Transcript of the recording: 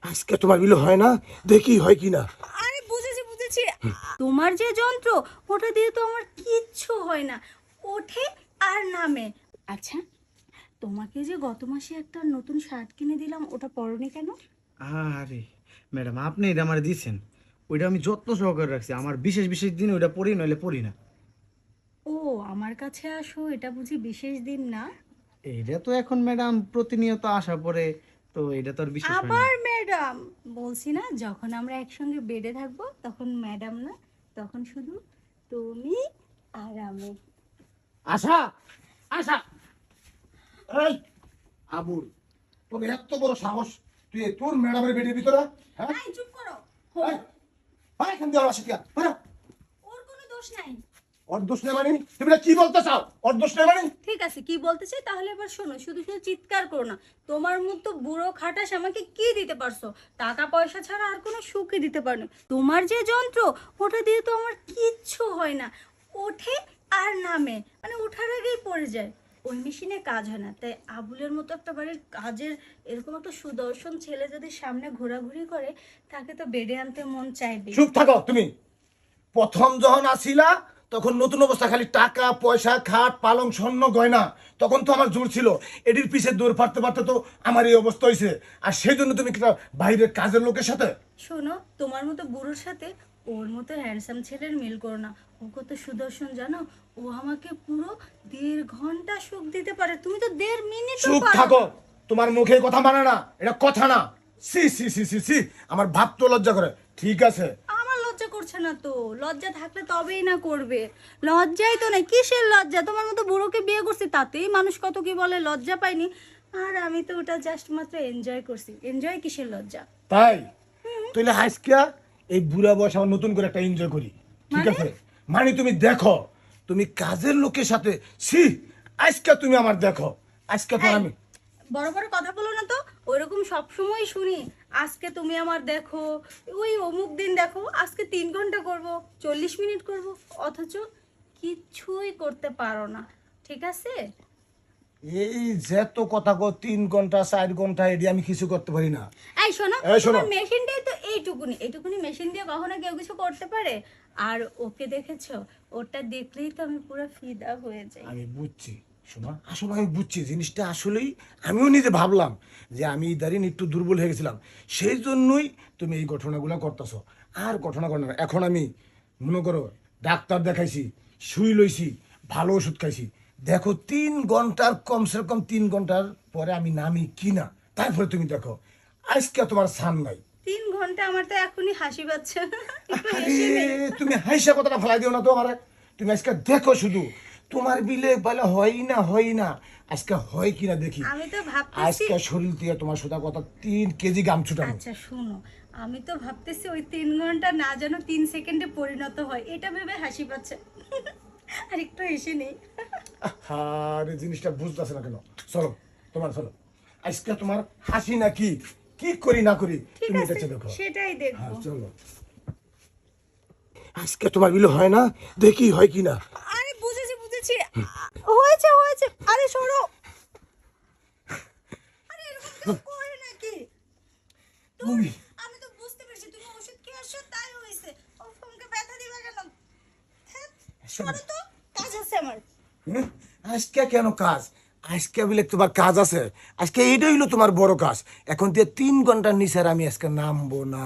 আজকে তোমার বিলে হয় না, দেখি হয় কিনা। আরে বুঝেছি বুঝেছি, তোমার যে যন্ত্র ওটা দিয়ে তো আমার কিচ্ছু হয় না, ওঠে আর নামে। আচ্ছা, তোমাকে যে গত মাসে একটা নতুন শার্ট কিনে দিলাম, ওটা পরনি কেন? আরে ম্যাডাম, আপনি এটা আমার দিয়েছেন, ওইটা আমি যত্ন সহকারে রাখছি। আমার বিশেষ বিশেষ দিন ওইটা পড়ি, নইলে পড়ি না। ও, আমার কাছে আসো, এটা বুঝি বিশেষ দিন না? এইটা তো এখন ম্যাডাম প্রতিনিয়ত আসা পড়ে, তো এটা তো আর বিশেষ হয় না। আবার ম্যাডাম? বলছি না, যখন আমরা একসঙ্গে বেডে থাকবো তখন ম্যাডাম না, তখন শুধু তুমি আর আমি। আশা, আশা, এই আবুল, তোর এত বড় সাহস, তুই তোর ম্যাডামের বেডের ভিতরে? হ্যাঁ, এই চুপ করো। এই, ভাই এখান দিয়ে আসে কি? হ্যাঁ, ওর কোনো দোষ নাই। ওর দোষ নেই মানে? তুমি কি বলতে চাও? ওর দোষ নেই মানে? ঠিক আছে, কি বলতে চাই তাহলে এবার শোনো, শুধু শুধু চিৎকার করো না। তোমার মতো বুড়ো খাটাস আমাকে কি দিতে পারছো? টাকা পয়সা ছাড়া আর কোনো সুখই দিতে পারো। তোমার যে যন্ত্র ওটা দিয়ে তো আমার কিচ্ছু হয় না, ওঠে আর নামে, মানে ওঠার আগেই পড়ে যায়। ওই মেশিনে কাজ হয় না, তাই আবুলের মতো একটা বাড়ির কাজের এরকম একটা সুদর্শন ছেলে যদি সামনে ঘোরাঘুরি করে, তাকে তো বেডে আনতে মন চাইবে। চুপ থাকো তুমি। প্রথম যখন আসিলা তখন নতুন অবস্থা, খালি টাকা পয়সা, খাট পালং স্বর্ণ গয়না, তখন তো আমার জোর ছিল। এটির পিছে দৌড় পারতে পারতে তো আমার এই অবস্থা হয়েছে। আর সেই জন্য তুমি কি বাইরের কাজের লোকের সাথে? শোনো, তোমার মতো বুড়োর সাথে ওর মতো হ্যান্ডসাম ছেলের মিল করো না। ও কত সুদর্শন জানো? ও আমাকে পুরো 1.5 ঘন্টা সুখ দিতে পারে, তুমি তো 1.5 মিনিট। চুপ থাকো, তোমার মুখে কথা মানে না, এটা কথা না। সি সি সি সি সি, আমার ভাবতে লজ্জা করে। ঠিক আছে, আমার লজ্জা করছে না তো, লজ্জা থাকলে তবেই না করবে। লজ্জাই তো নাই, কিসের লজ্জা? তোমার মতো বুড়োকে বিয়ে করছি, তাতেই মানুষ কত কি বলে, লজ্জা পাইনি। আর আমি তো ওটা জাস্ট মাত্র এনজয় করছি, এনজয় কিসের লজ্জা? তাই তুইলে হাসকিয়া এই বুড়া বয়স আমার নতুন করে একটা এনজয় করি। ঠিক মানে? আছে, মানে তুমি দেখো, তুমি কাজের লোকের সাথে, সি, আজকে তুমি আমার দেখো, আজকে তো এই, আমি। বড় বড় কথা বলো না তো। ওইরকম সবসময় শুনি, আজকে তুমি আমার দেখো, ওই অমুক দিন দেখো, আজকে 3 ঘন্টা করব, 40 মিনিট করব, অথচ কিচ্ছুই করতে পারো না। ঠিক আছে? এই যে তো কথা কো 3 ঘন্টা 4 ঘন্টা, এটি আমি কিছু করতে পারি না। এই শোনো, এই শোনো। তোমার মেশিনটাই তো এইটুকুনি, এইটুকুনি মেশিন দিয়ে কখনো কেউ কিছু করতে পারে? আর ওকে দেখেছো? ওটা দেখলেই তো আমি পুরো ফিদা হয়ে যাই। আমি বুঝছি, শোনো, আসলে আমি বুঝছি জিনিসটা। আসলেই আমিও নিজে ভাবলাম যে আমি ইদারিন একটু দুর্বল হয়ে গেছিলাম, সেই জন্যই তুমি এই ঘটনাগুলো করতেছো। আর ঘটনা ঘটনা না। এখন আমি মনে করো ডাক্তার দেখাইছি, শুই লইছি, ভালো ওষুধ খাইছি। দেখো 3 ঘন্টার, কমসে কম 3 ঘন্টার পরে আমি নামি কিনা, তারপরে তুমি দেখো আজকে তোমার সান নাই। 3 ঘন্টা? আমার তো এখনই হাসি পাচ্ছে। একটু আরে হেসে নেই। তুমি হাইসা কথাটা ফেলাই দিও না তো আমারে। তুমি আজকে দেখো শুধু, তোমার বিলে বলে হয় না হয় না, আজকে হয় কিনা দেখি। আমি তো ভাবতেছি। আজকে শরীর থেকে তোমার সোজা কথা 3 কেজি গাম ছুটানো। আচ্ছা শোনো, আমি তো ভাবতেছি ওই 3 ঘন্টা না যেন 3 সেকেন্ডে পরিণত হয়, এটা ভেবে হাসি পাচ্ছে। আর একটু হেসে নেই। আরে জিনিসটা বুঝতেছে না কেন? চলো, তোমার চলো, আজকে তোমার হাসি না কি কি করি না করি ঠিক তুমি আছে, দেখে দেখো। সেটাই দেখবো। হ্যাঁ চলো, আজকে তোমার বিলে হয় না, দেখি হয় কিনা। আরে বুঝেছি বুঝেছি, হয়েছে হয়েছে। আরে সরো। আরে এরকম কেউ করে নাকি? তুমি আমি তো বুঝতে পেরেছি তুমি ওষুধ খেয়ে আসছো, তাই হয়েছে। ও ফোনকে ব্যথা দিবা কেন? ধ্যাৎ, সরো তো, কাজ আছে আমার। হুম? আজকে কেন কাজ? আজকে বলে তোমার কাজ আছে? আজকে এইটাই হলো তোমার বড় কাজ। এখন দিয়ে 3 ঘন্টার নিচে আর আমি আজকে নামবো না।